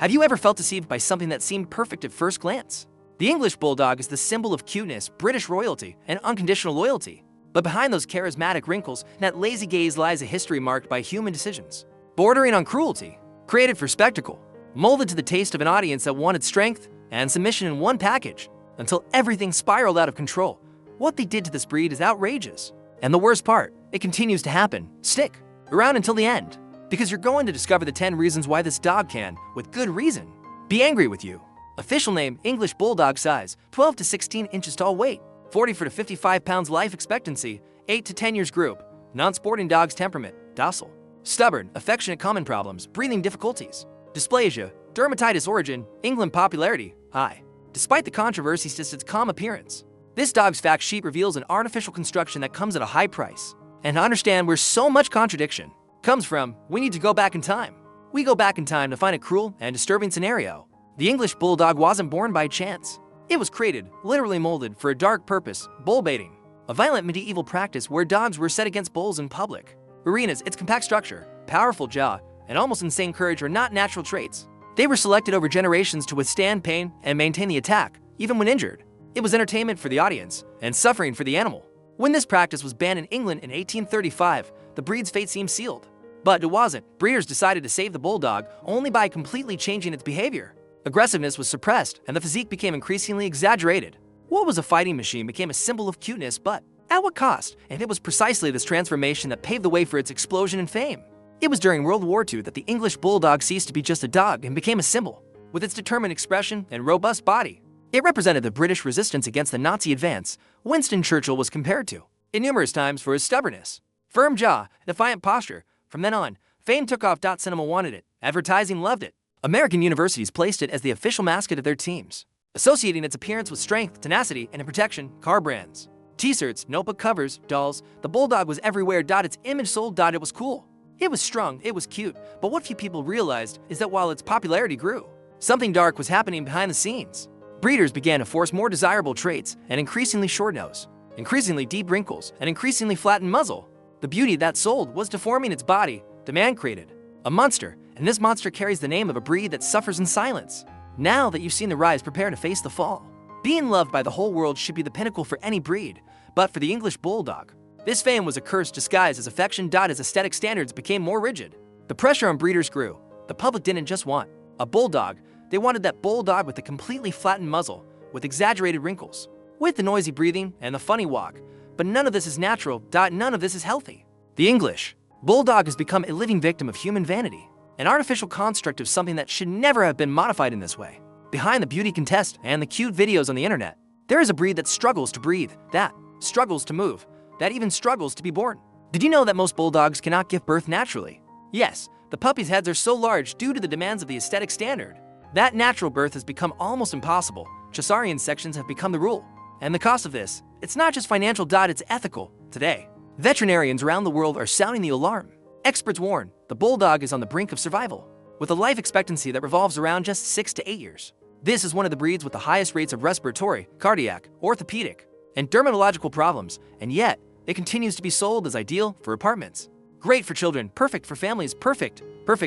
Have you ever felt deceived by something that seemed perfect at first glance? The English Bulldog is the symbol of cuteness, British royalty, and unconditional loyalty. But behind those charismatic wrinkles and that lazy gaze lies a history marked by human decisions, bordering on cruelty. Created for spectacle, molded to the taste of an audience that wanted strength and submission in one package, until everything spiraled out of control. What they did to this breed is outrageous. And the worst part, it continues to happen. Stick around until the end, because you're going to discover the 10 reasons why this dog can, with good reason, be angry with you. Official name, English Bulldog size, 12 to 16 inches tall weight, 44 to 55 pounds life expectancy, 8 to 10 years group, non-sporting dog's temperament, docile, stubborn, affectionate common problems, breathing difficulties, dysplasia, dermatitis origin, England popularity, high. Despite the controversies to its calm appearance, this dog's fact sheet reveals an artificial construction that comes at a high price. And to understand where so much contradiction comes from, we need to go back in time. We go back in time to find a cruel and disturbing scenario. The English Bulldog wasn't born by chance. It was created, literally molded, for a dark purpose, bull baiting, a violent medieval practice where dogs were set against bulls in public arenas. Its compact structure, powerful jaw, and almost insane courage are not natural traits. They were selected over generations to withstand pain and maintain the attack, even when injured. It was entertainment for the audience and suffering for the animal. When this practice was banned in England in 1835, the breed's fate seemed sealed. But it wasn't. Breeders decided to save the bulldog only by completely changing its behavior. Aggressiveness was suppressed, and the physique became increasingly exaggerated. What was a fighting machine became a symbol of cuteness, but at what cost? And it was precisely this transformation that paved the way for its explosion in fame. It was during World War II that the English Bulldog ceased to be just a dog and became a symbol. With its determined expression and robust body, it represented the British resistance against the Nazi advance. Winston Churchill was compared to it numerous times for his stubbornness, firm jaw, defiant posture. From then on, fame took off. Cinema wanted it, advertising loved it. American universities placed it as the official mascot of their teams, associating its appearance with strength, tenacity, and protection. Car brands, t-shirts, notebook covers, dolls, the bulldog was everywhere. Its image sold. It was cool. It was strong, it was cute, but what few people realized is that while its popularity grew, something dark was happening behind the scenes. Breeders began to force more desirable traits, an increasingly short nose, increasingly deep wrinkles, and increasingly flattened muzzle. The beauty that sold was deforming its body. Demand created a monster, and this monster carries the name of a breed that suffers in silence. Now that you've seen the rise, prepare to face the fall. Being loved by the whole world should be the pinnacle for any breed, but for the English Bulldog, this fame was a curse disguised as affection. As aesthetic standards became more rigid, the pressure on breeders grew. The public didn't just want a bulldog, they wanted that bulldog with a completely flattened muzzle, with exaggerated wrinkles, with the noisy breathing and the funny walk. But none of this is natural. None of this is healthy. The English Bulldog has become a living victim of human vanity, an artificial construct of something that should never have been modified in this way. Behind the beauty contest and the cute videos on the internet, there is a breed that struggles to breathe, that struggles to move, that even struggles to be born. Did you know that most bulldogs cannot give birth naturally? Yes, the puppies' heads are so large due to the demands of the aesthetic standard that natural birth has become almost impossible. Cesarean sections have become the rule. And the cost of this, it's not just financial. It's ethical. Today, veterinarians around the world are sounding the alarm. Experts warn the bulldog is on the brink of survival, with a life expectancy that revolves around just 6 to 8 years. This is one of the breeds with the highest rates of respiratory, cardiac, orthopedic, and dermatological problems, and yet, it continues to be sold as ideal for apartments. Great for children, perfect for families, perfect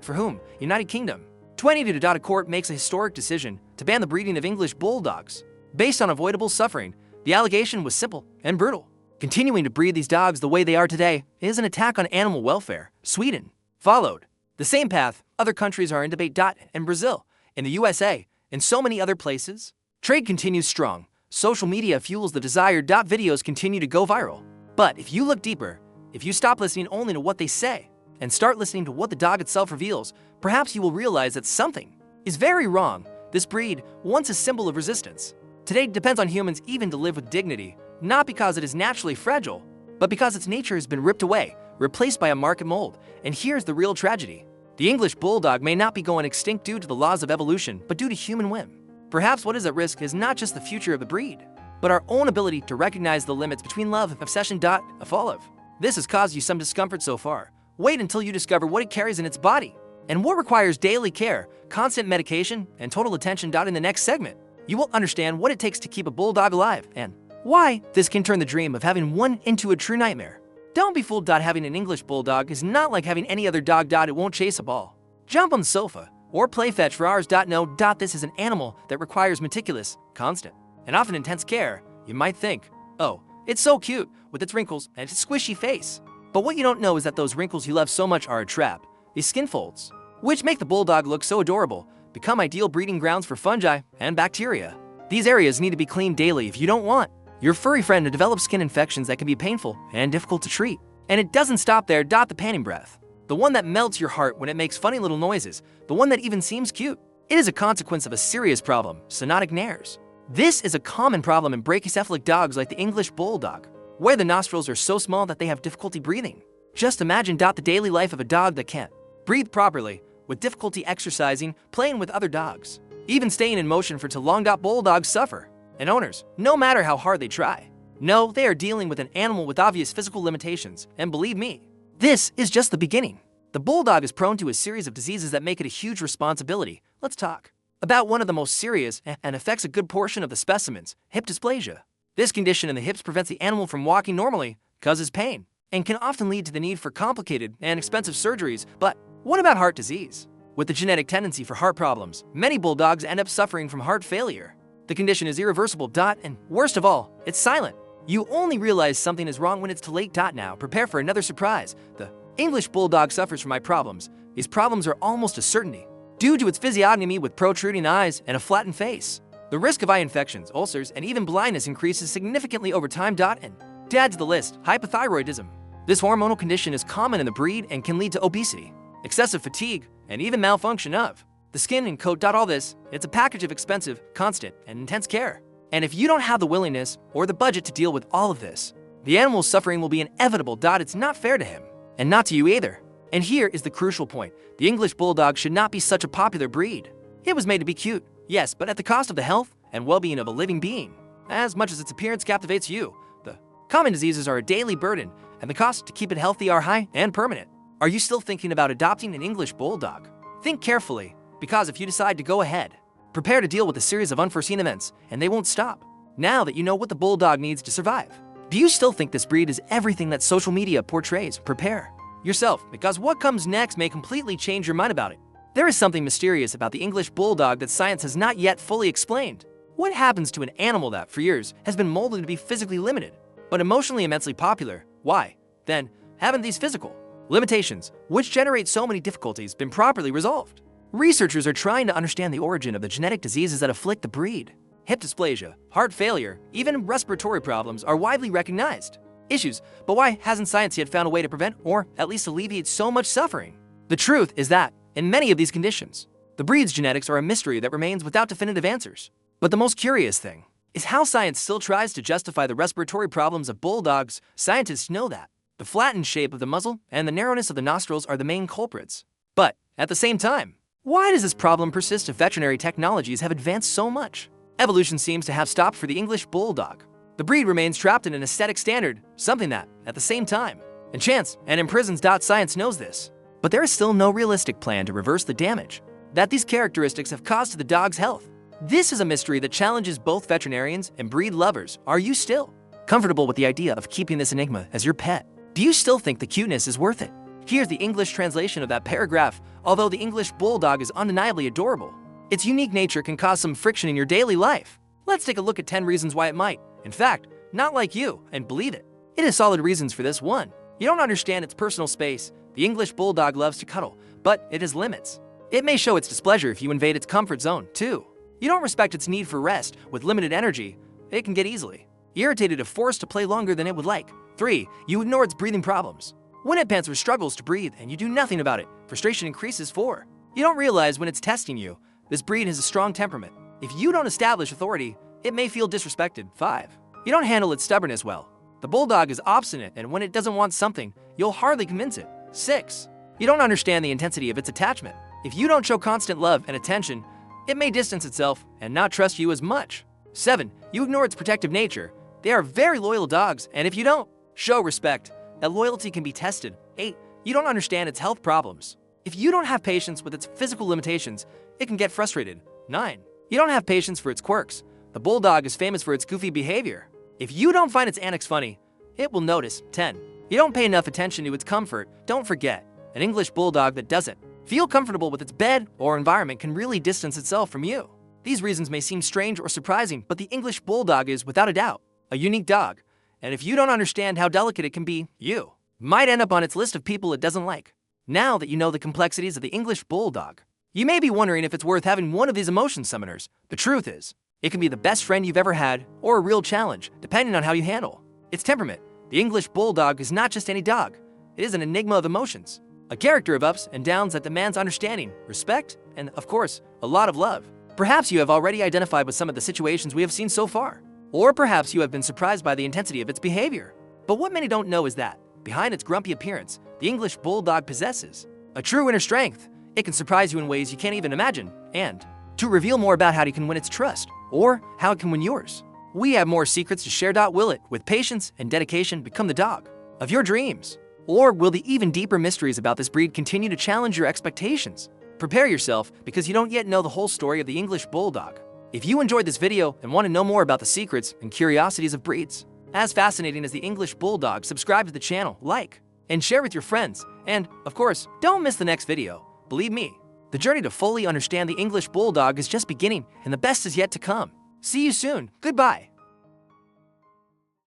for whom? United Kingdom. 22 A court makes a historic decision to ban the breeding of English Bulldogs. Based on avoidable suffering, the allegation was simple and brutal. Continuing to breed these dogs the way they are today is an attack on animal welfare. Sweden followed the same path. Other countries are in debate. In Brazil, in the USA, and so many other places, trade continues strong. Social media fuels the desire. Videos continue to go viral. But if you look deeper, if you stop listening only to what they say and start listening to what the dog itself reveals, perhaps you will realize that something is very wrong. This breed, once a symbol of resistance, today depends on humans even to live with dignity, not because it is naturally fragile, but because its nature has been ripped away, replaced by a market mold. And here's the real tragedy. The English Bulldog may not be going extinct due to the laws of evolution, but due to human whim. Perhaps what is at risk is not just the future of the breed, but our own ability to recognize the limits between love and obsession. A fall of this has caused you some discomfort so far. Wait until you discover what it carries in its body and what requires daily care, constant medication, and total attention. In the next segment, you will understand what it takes to keep a bulldog alive and why this can turn the dream of having one into a true nightmare. Don't be fooled. Having an English Bulldog is not like having any other dog. It won't chase a ball, jump on the sofa, or play fetch for hours. Know this is an animal that requires meticulous, constant, and often intense care. You might think, oh, it's so cute with its wrinkles and its squishy face. But what you don't know is that those wrinkles you love so much are a trap. These skin folds, which make the bulldog look so adorable, become ideal breeding grounds for fungi and bacteria. These areas need to be cleaned daily if you don't want your furry friend to develop skin infections that can be painful and difficult to treat. And it doesn't stop there. The panting breath, the one that melts your heart when it makes funny little noises, the one that even seems cute. It is a consequence of a serious problem, cyanotic nares. This is a common problem in brachycephalic dogs like the English Bulldog, where the nostrils are so small that they have difficulty breathing. Just imagine the daily life of a dog that can't breathe properly, with difficulty exercising, playing with other dogs, even staying in motion for too long. Bulldogs suffer, and owners, no matter how hard they try, know they are dealing with an animal with obvious physical limitations. And believe me, this is just the beginning. The bulldog is prone to a series of diseases that make it a huge responsibility. Let's talk about one of the most serious and affects a good portion of the specimens, hip dysplasia. This condition in the hips prevents the animal from walking normally, causes pain, and can often lead to the need for complicated and expensive surgeries. But what about heart disease? With the genetic tendency for heart problems, many bulldogs end up suffering from heart failure. The condition is irreversible. And worst of all, it's silent. You only realize something is wrong when it's too late. Now, prepare for another surprise. The English Bulldog suffers from eye problems. These problems are almost a certainty due to its physiognomy with protruding eyes and a flattened face. The risk of eye infections, ulcers, and even blindness increases significantly over time. And to add to the list, hypothyroidism. This hormonal condition is common in the breed and can lead to obesity, excessive fatigue, and even malfunction of the skin and coat. All this, it's a package of expensive, constant, and intense care. And if you don't have the willingness or the budget to deal with all of this, the animal's suffering will be inevitable. It's not fair to him, and not to you either. And here is the crucial point. The English Bulldog should not be such a popular breed. It was made to be cute, yes, but at the cost of the health and well-being of a living being. As much as its appearance captivates you, the common diseases are a daily burden, and the costs to keep it healthy are high and permanent. Are you still thinking about adopting an English Bulldog? Think carefully, because if you decide to go ahead, prepare to deal with a series of unforeseen events, and they won't stop. Now that you know what the Bulldog needs to survive, do you still think this breed is everything that social media portrays? Prepare yourself, because what comes next may completely change your mind about it. There is something mysterious about the English Bulldog that science has not yet fully explained. What happens to an animal that, for years, has been molded to be physically limited, but emotionally immensely popular? Why, then, haven't these physical limitations, which generate so many difficulties, been properly resolved? Researchers are trying to understand the origin of the genetic diseases that afflict the breed. Hip dysplasia, heart failure, even respiratory problems are widely recognized issues, but why hasn't science yet found a way to prevent or at least alleviate so much suffering? The truth is that, in many of these conditions, the breed's genetics are a mystery that remains without definitive answers. But the most curious thing is how science still tries to justify the respiratory problems of bulldogs. Scientists know that the flattened shape of the muzzle and the narrowness of the nostrils are the main culprits. But at the same time, why does this problem persist if veterinary technologies have advanced so much? Evolution seems to have stopped for the English Bulldog. The breed remains trapped in an aesthetic standard, something that, at the same time, enchants and imprisons. Science knows this, but there is still no realistic plan to reverse the damage that these characteristics have caused to the dog's health. This is a mystery that challenges both veterinarians and breed lovers. Are you still comfortable with the idea of keeping this enigma as your pet? Do you still think the cuteness is worth it? Here's the English translation of that paragraph. Although the English Bulldog is undeniably adorable, its unique nature can cause some friction in your daily life. Let's take a look at 10 reasons why it might, in fact, not like you, and believe it. It has solid reasons for this. 1. You don't understand its personal space. The English Bulldog loves to cuddle, but it has limits. It may show its displeasure if you invade its comfort zone. 2. You don't respect its need for rest. With limited energy, it can get easily irritated if forced to play longer than it would like. 3. You ignore its breathing problems. When it pants or struggles to breathe and you do nothing about it, frustration increases. 4. You don't realize when it's testing you. This breed has a strong temperament. If you don't establish authority, it may feel disrespected. 5. You don't handle its stubbornness well. The Bulldog is obstinate, and when it doesn't want something, you'll hardly convince it. 6. You don't understand the intensity of its attachment. If you don't show constant love and attention, it may distance itself and not trust you as much. 7. You ignore its protective nature. They are very loyal dogs, and if you don't show respect, that loyalty can be tested. 8. You don't understand its health problems. If you don't have patience with its physical limitations, it can get frustrated. 9. You don't have patience for its quirks. The Bulldog is famous for its goofy behavior. If you don't find its antics funny, it will notice. 10. You don't pay enough attention to its comfort. Don't forget, an English Bulldog that doesn't feel comfortable with its bed or environment can really distance itself from you. These reasons may seem strange or surprising, but the English Bulldog is, without a doubt, a unique dog. And if you don't understand how delicate it can be, you might end up on its list of people it doesn't like. Now that you know the complexities of the English Bulldog, you may be wondering if it's worth having one of these emotion summoners. The truth is, it can be the best friend you've ever had, or a real challenge, depending on how you handle its temperament. The English Bulldog is not just any dog. It is an enigma of emotions, a character of ups and downs that demands understanding, respect, and, of course, a lot of love. Perhaps you have already identified with some of the situations we have seen so far, or perhaps you have been surprised by the intensity of its behavior. But what many don't know is that, behind its grumpy appearance, the English Bulldog possesses a true inner strength. It can surprise you in ways you can't even imagine. And to reveal more about how it can win its trust, or how it can win yours, we have more secrets to share. Will it, with patience and dedication, become the dog of your dreams? Or will the even deeper mysteries about this breed continue to challenge your expectations? Prepare yourself, because you don't yet know the whole story of the English Bulldog. If you enjoyed this video and want to know more about the secrets and curiosities of breeds as fascinating as the English Bulldog, subscribe to the channel, like, and share with your friends. And, of course, don't miss the next video. Believe me, the journey to fully understand the English Bulldog is just beginning, and the best is yet to come. See you soon. Goodbye.